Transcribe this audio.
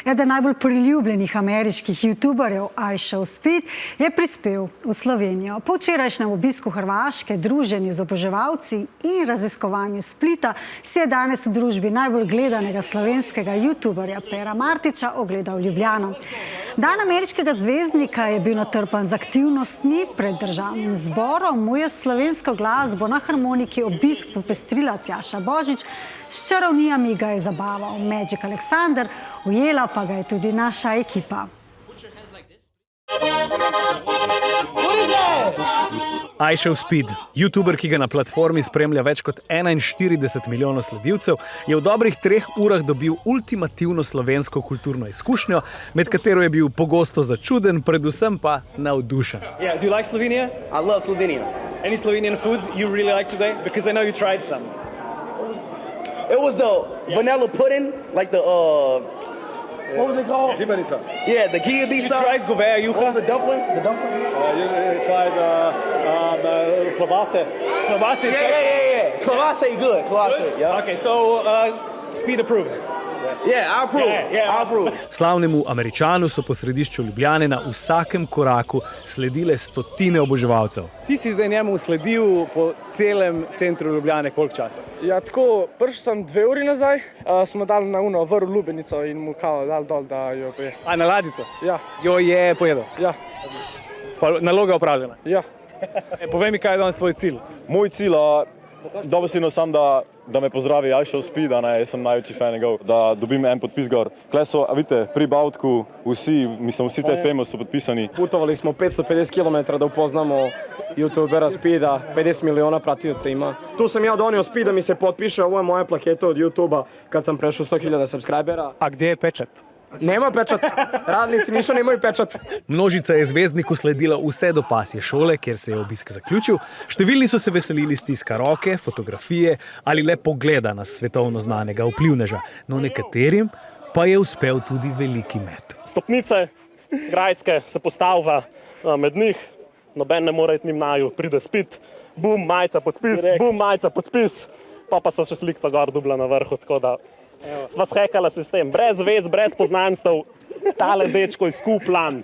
Eden najbolj priljubljenih ameriških youtuberjev iShowSpeed je prispel v Slovenijo. Po včerajšnjem obisku Hrvaške, druženju z oboževalci in raziskovanju Splita si je danes v družbi najbolj gledanega slovenskega youtuberja Pera Martića ogledal Ljubljano. Dan ameriškega zvezdnika je bil natrpan z aktivnostmi pred državnim zborom. Mu je slovensko glasbo na harmoniki obisk popestrila Tjaša Božič, s čarovnijami ga je zabaval Magic Alexander, ujela pa ga je tudi naša ekipa. iShowSpeed, youtuber, ki ga na platformi spremlja več kot 41 milijonov sledilcev, je v dobrih 3 urah dobil ultimativno slovensko kulturno izkušnjo, med katero je bil pogosto začuden, predvsem pa navdušen. Yeah, do you like Slovenia? I love Slovenia. Any Slovenian foods you really like today? Because I know you tried some. It was the vanilla pudding, like the, what was it called? Ribanica. Yeah, the kielbasa. You tried goveja What juha? was the dumpling? The dumpling? You tried klobase. Klobase you tried? Yeah. Klobase good. Klobase, yeah. Okay, so Speed approves. Yeah, I approve. Yeah, I approve. Slavnemu Američanu so po središču Ljubljane na vsakem koraku sledile stotine oboževalcev. Ti si zdaj njemu sledil po celem centru Ljubljane koliko časa? Ja, tako, prišel sem 2 uri nazaj, smo dali na uno vrv lubenico in mu kao dali dol, da jo poje. A na ladico? Ja, Jo je pojedel? ja, Pa naloga opravljena? ja. Povej mi, kaj je danes tvoj cilj? Moj cilj, dobesedno sam, da me pozdravi iShowSpeed, jaz sem največji fan njegov, da dobim en podpis gor. Tle so, vidite, pri Bautku vsi te famous so podpisani. Putovali smo 550 km da upoznamo youtubera Speeda, 50 milijuna pratioca ima. Tu sam ja donio Speed da mi se potpiše, ovo je moja plaketa od YouTubea kad sam prešao 100.000 subscribera. A gdje je pečat? Nema pečat, radnici Niša nemaju pečat. Množica je zvezdniku sledila vse do pasje šole, kjer se je obisk zaključil. Številni so se veselili stiska roke, fotografije ali le pogleda na svetovno znanega vplivneža. No, nekaterim pa je uspel tudi veliki met. Stopnice grajske se postavlja med njih, noben ne more iti njim naju, pride Speed, bum, majica, podpis, bum, majica, podpis, pa sva še slikca gor dubla na vrhu, tako da sva shekala sistem, brez vez, brez poznanstv, tale dečko je skup plan.